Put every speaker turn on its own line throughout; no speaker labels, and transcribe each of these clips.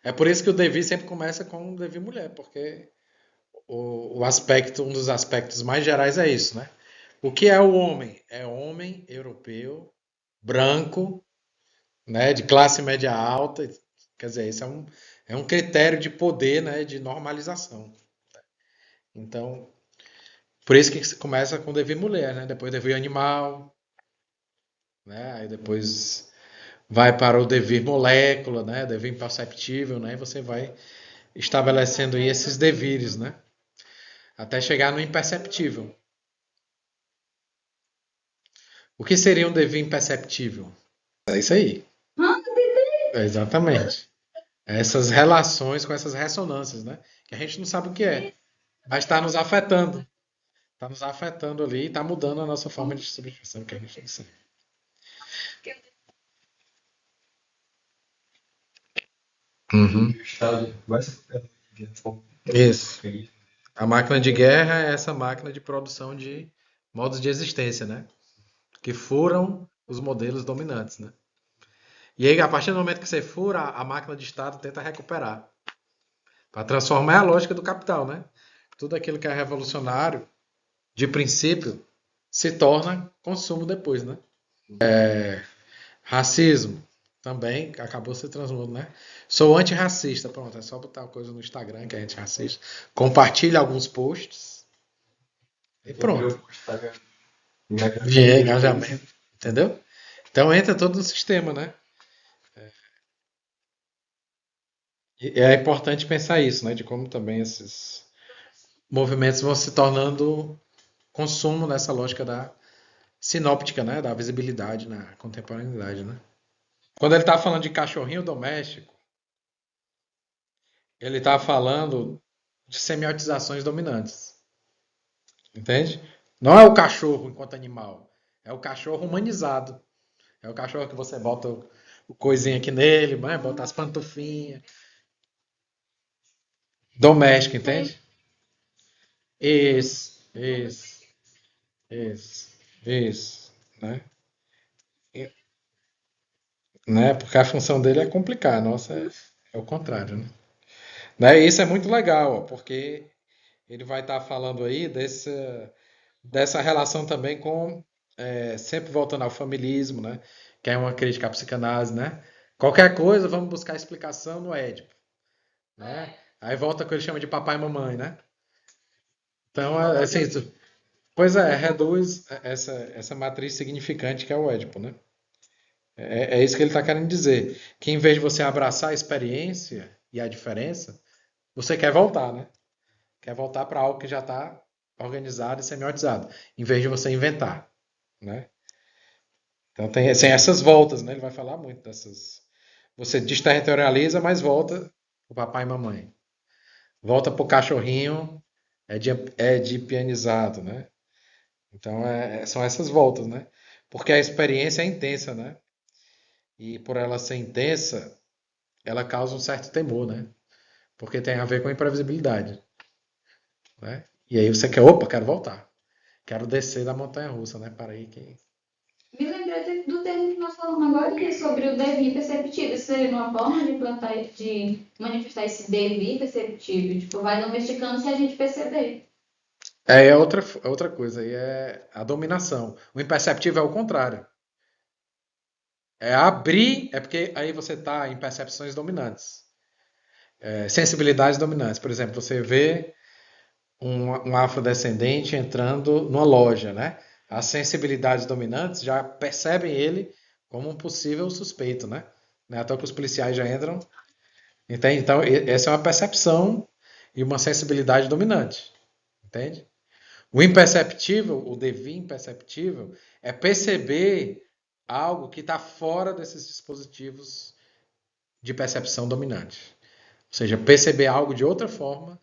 É por isso que o Devi sempre começa com o Devi mulher, porque o aspecto, um dos aspectos mais gerais é isso, né? O que é o homem? É homem europeu, branco, né, de classe média alta. Quer dizer, isso é um critério de poder, né, de normalização. Então, por isso que se começa com Devi mulher, né? Depois Devi animal, né? Aí depois vai para o devir molécula, né? Devir imperceptível, né? E você vai estabelecendo aí esses devires, né? Até chegar no imperceptível. O que seria um devir imperceptível? É isso aí. É exatamente. Essas relações com essas ressonâncias, né? Que a gente não sabe o que é, mas está nos afetando. Está nos afetando ali e está mudando a nossa forma de substituição que a gente não sabe. Uhum. Isso. A máquina de guerra é essa máquina de produção de modos de existência, né? Que furam os modelos dominantes, né? E aí, a partir do momento que você fura, a máquina de Estado tenta recuperar. Para transformar a lógica do capital, né? Tudo aquilo que é revolucionário, de princípio, se torna consumo depois, né? Racismo também acabou se transformando, né? Sou antirracista, pronto, é só botar uma coisa no Instagram que é antirracista. Compartilha alguns posts e pronto. Dinheiro, engajamento, entendeu? Então entra todo no sistema, né? E é importante pensar isso, né? De como também esses movimentos vão se tornando consumo nessa lógica da sinóptica, né? Da visibilidade na contemporaneidade, né? Quando ele está falando de cachorrinho doméstico, ele está falando de semiotizações dominantes, entende? Não é o cachorro enquanto animal, é o cachorro humanizado. É o cachorro que você bota o coisinha aqui nele, né? Bota as pantufinhas. Doméstico, entende? Isso, isso, isso, né? E- Né? Porque a função dele é complicar, a nossa é o contrário, né? E isso é muito legal, ó, porque ele vai estar falando aí dessa relação também com, sempre voltando ao familismo, né? Que é uma crítica à psicanálise, né? Qualquer coisa, vamos buscar explicação no Édipo, né? Aí volta com o que ele chama de papai e mamãe, né? Então, assim, pois é, reduz essa matriz significante que é o Édipo, né? É isso que ele está querendo dizer. Que em vez de você abraçar a experiência e a diferença, você quer voltar, né? Quer voltar para algo que já está organizado e semiotizado, em vez de você inventar, né? Então tem essas voltas, né? Ele vai falar muito dessas. Você desterritorializa, mas volta o papai e mamãe. Volta pro cachorrinho, é de pianizado, né? Então são essas voltas, né? Porque a experiência é intensa, né? E por ela ser intensa, ela causa um certo temor, né? Porque tem a ver com a imprevisibilidade, né? E aí você quer, opa, quero voltar. Quero descer da montanha russa, né? Para aí que.
Me lembrei do termo que nós falamos agora, que é sobre o devir perceptível. Isso seria uma forma de plantar, de manifestar esse devir perceptível. Tipo, vai domesticando se a gente perceber.
É outra coisa, aí é a dominação. O imperceptível é o contrário. É abrir, é porque aí você está em percepções dominantes, sensibilidades dominantes. Por exemplo, você vê um afrodescendente entrando numa loja, né? As sensibilidades dominantes já percebem ele como um possível suspeito, né? Até que os policiais já entram. Entende? Então, essa é uma percepção e uma sensibilidade dominante. Entende? O imperceptível, o devir imperceptível, é perceber algo que está fora desses dispositivos de percepção dominante. Ou seja, perceber algo de outra forma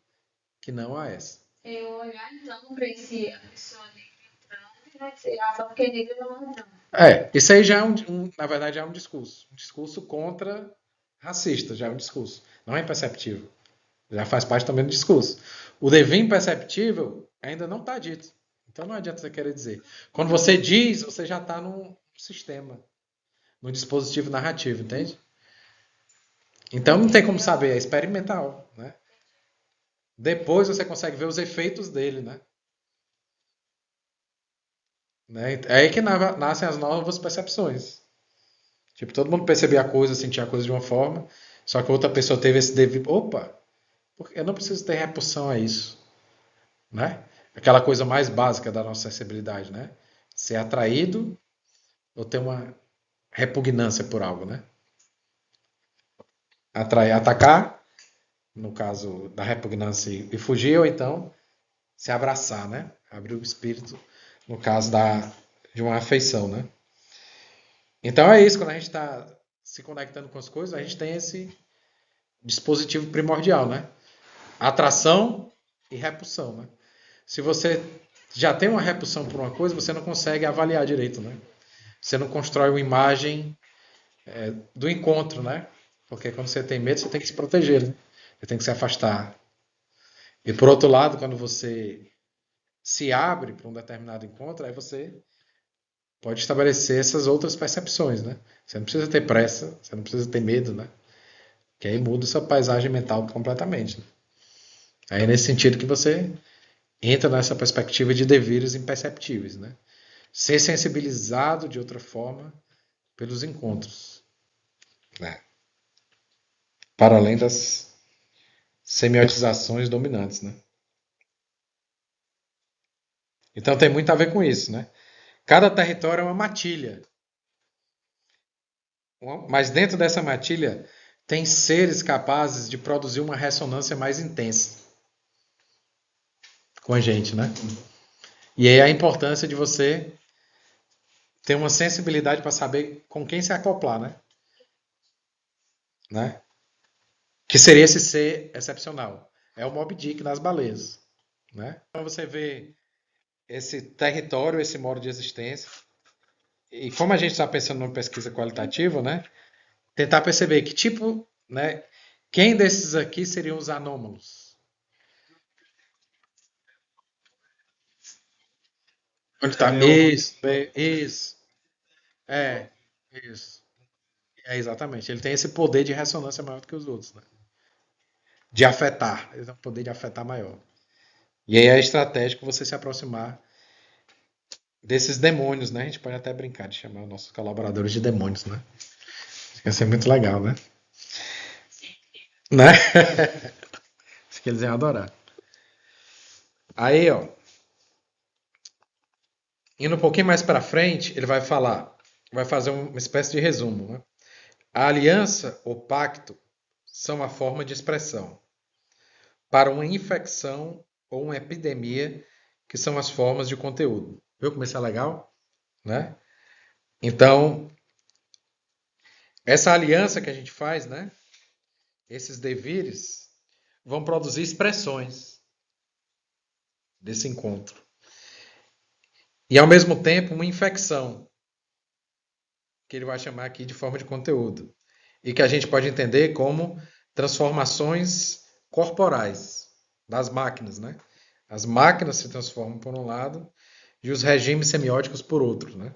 que não a essa.
Eu olhar então para esse a pessoa negra entrando e vai ser a forma que é negra não entrando.
Isso aí já é na verdade, já é um discurso. Um discurso contra racista, já é um discurso. Não é imperceptível. Já faz parte também do discurso. O devir imperceptível ainda não está dito. Então não adianta você querer dizer. Quando você diz, você já está num sistema, num dispositivo narrativo, entende? Então não tem como saber, é experimental, né? Depois você consegue ver os efeitos dele, né? É aí que nascem as novas percepções. Tipo, todo mundo percebia a coisa, sentia a coisa de uma forma, só que outra pessoa teve esse devido. Opa, eu não preciso ter repulsão a isso, né? Aquela coisa mais básica da nossa sensibilidade, né? Ser atraído ou ter uma repugnância por algo, né? Atrair, atacar, no caso da repugnância e fugir, ou então se abraçar, né? Abrir o espírito, no caso de uma afeição, né? Então é isso, quando a gente está se conectando com as coisas, a gente tem esse dispositivo primordial, né? Atração e repulsão, né? Se você já tem uma repulsão por uma coisa, você não consegue avaliar direito, né? Você não constrói uma imagem do encontro, né? Porque quando você tem medo, você tem que se proteger, né? Você tem que se afastar. E por outro lado, quando você se abre para um determinado encontro, aí você pode estabelecer essas outras percepções, né? Você não precisa ter pressa, você não precisa ter medo, né? Que aí muda sua paisagem mental completamente, né? Aí é nesse sentido que você entra nessa perspectiva de devires imperceptíveis, né? Ser sensibilizado de outra forma pelos encontros, né? Para além das semiotizações dominantes, né? Então tem muito a ver com isso, né? Cada território é uma matilha, mas dentro dessa matilha tem seres capazes de produzir uma ressonância mais intensa com a gente, né? E aí a importância de você ter uma sensibilidade para saber com quem se acoplar, né? Que seria esse ser excepcional. É o Moby Dick nas baleias, né? Então você vê esse território, esse modo de existência. E como a gente está pensando numa pesquisa qualitativa, né? Tentar perceber que tipo, né? Quem desses aqui seriam os anômalos? Onde está? Isso, isso. É, isso. É exatamente. Ele tem esse poder de ressonância maior do que os outros, né? De afetar. Ele tem um poder de afetar maior. E aí é estratégico você se aproximar desses demônios, né? A gente pode até brincar de chamar os nossos colaboradores de demônios, né? Acho que ia ser muito legal, né? Né? Acho que eles iam adorar. Aí, ó, indo um pouquinho mais para frente, ele vai falar, vai fazer uma espécie de resumo, né? A aliança ou pacto são a forma de expressão para uma infecção ou uma epidemia, que são as formas de conteúdo. Viu como isso é legal? Né? Então, essa aliança que a gente faz, né? Esses devires vão produzir expressões desse encontro. E ao mesmo tempo, uma infecção, que ele vai chamar aqui de forma de conteúdo. E que a gente pode entender como transformações corporais das máquinas, né? As máquinas se transformam por um lado e os regimes semióticos por outro, né?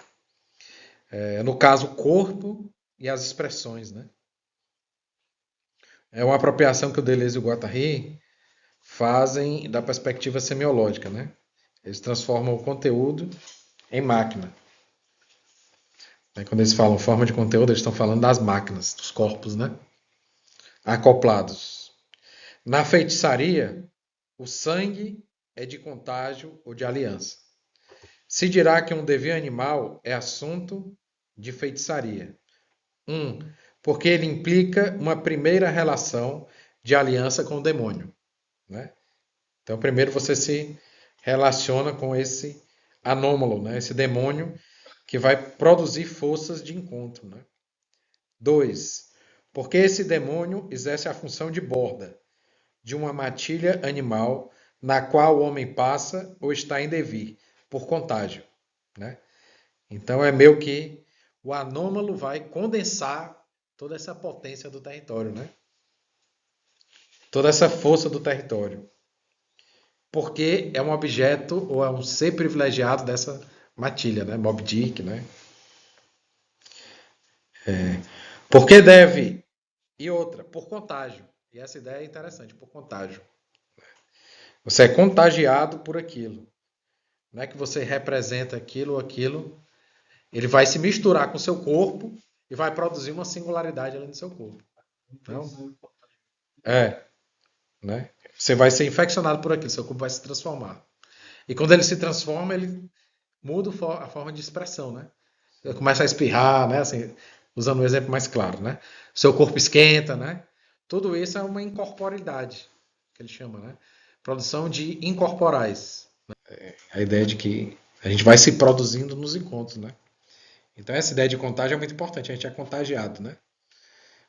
No caso, o corpo e as expressões, né? É uma apropriação que o Deleuze e o Guattari fazem da perspectiva semiológica, né? Eles transformam o conteúdo em máquina. Quando eles falam forma de conteúdo, eles estão falando das máquinas, dos corpos, né? Acoplados. Na feitiçaria, o sangue é de contágio ou de aliança. Se dirá que um devir animal é assunto de feitiçaria. Porque ele implica uma primeira relação de aliança com o demônio, né? Então, primeiro você se relaciona com esse anômalo, né? Esse demônio que vai produzir forças de encontro, né? 2. Porque esse demônio exerce a função de borda de uma matilha animal na qual o homem passa ou está em devir, por contágio, né? Então é meio que o anômalo vai condensar toda essa potência do território, né? Toda essa força do território. Porque é um objeto ou é um ser privilegiado dessa matilha, né? Moby Dick, né? Porque deve E outra, por contágio. E essa ideia é interessante, por contágio. Você é contagiado por aquilo. Não é que você representa aquilo ou aquilo. Ele vai se misturar com o seu corpo e vai produzir uma singularidade ali no seu corpo. Então, é, né? Você vai ser infeccionado por aquilo, seu corpo vai se transformar. E quando ele se transforma, ele muda a forma de expressão, né? Ele começa a espirrar, né? Assim, usando um exemplo mais claro, né? Seu corpo esquenta, né? Tudo isso é uma incorporeidade, que ele chama, né? Produção de incorporais. A ideia de que a gente vai se produzindo nos encontros, né? Então essa ideia de contágio é muito importante. A gente é contagiado, né?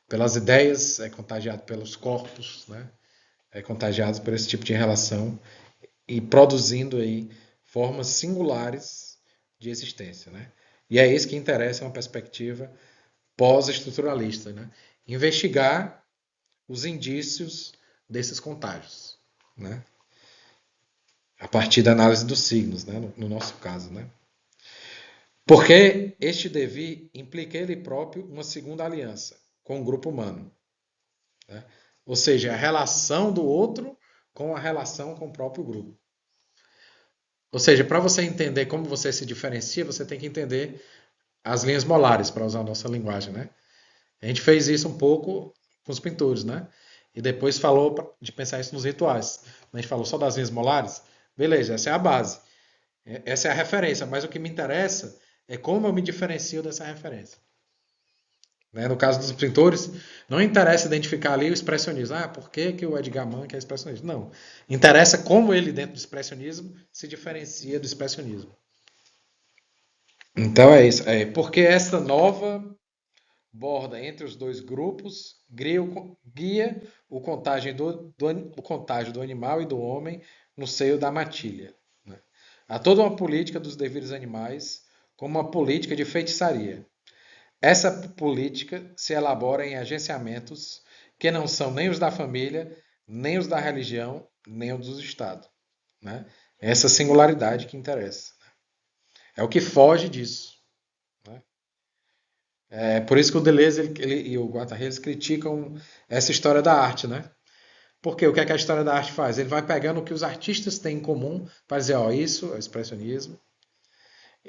Pelas ideias, é contagiado pelos corpos, né? É contagiado por esse tipo de relação e produzindo aí formas singulares de existência, né? E é isso que interessa uma perspectiva pós-estruturalista, né? Investigar os indícios desses contágios, né? A partir da análise dos signos, né? No nosso caso, né? Porque este devir implica ele próprio uma segunda aliança com o grupo humano, né? Ou seja, a relação do outro com a relação com o próprio grupo. Ou seja, para você entender como você se diferencia, você tem que entender as linhas molares, para usar a nossa linguagem, né? A gente fez isso um pouco com os pintores, né? E depois falou de pensar isso nos rituais. A gente falou só das linhas molares. Beleza, essa é a base. Essa é a referência, mas o que me interessa é como eu me diferencio dessa referência. Né? No caso dos pintores, não interessa identificar ali o expressionismo. Ah, por que, que o Edgar Munch é expressionista? Não. Interessa como ele, dentro do expressionismo, se diferencia do expressionismo. Então é isso. É porque essa nova borda entre os dois grupos guia o contágio do animal e do homem no seio da matilha. Né? Há toda uma política dos deveres animais como uma política de feitiçaria. Essa política se elabora em agenciamentos que não são nem os da família, nem os da religião, nem os do Estado. Né? Essa singularidade que interessa. É o que foge disso. Né? É por isso que o Deleuze e o Guattari eles criticam essa história da arte, né? Porque o que é que a história da arte faz? Ele vai pegando o que os artistas têm em comum para dizer, ó, isso é o expressionismo,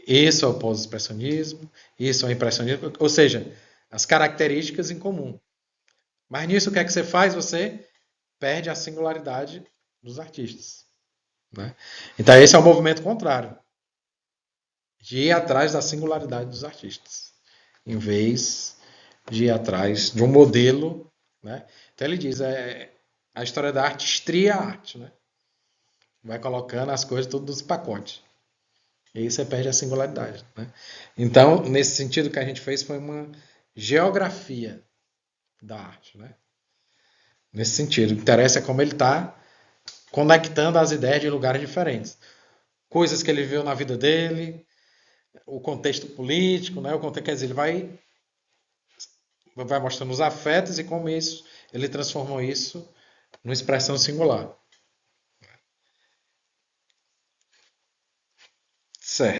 isso é o pós-expressionismo, isso é o impressionismo, ou seja, as características em comum. Mas nisso o que é que você faz? Você perde a singularidade dos artistas. Né? Então esse é o movimento contrário, de ir atrás da singularidade dos artistas, em vez de ir atrás de um modelo. Né? Então ele diz, a história da arte estria a arte. Né? Vai colocando as coisas tudo nos pacotes. E aí você perde a singularidade. Né? Então, nesse sentido, o que a gente fez foi uma geografia da arte. Né? Nesse sentido, o que interessa é como ele está conectando as ideias de lugares diferentes. Coisas que ele viu na vida dele, o contexto político, né? O contexto, quer dizer, ele vai mostrando os afetos e como isso ele transformou isso numa expressão singular. Certo.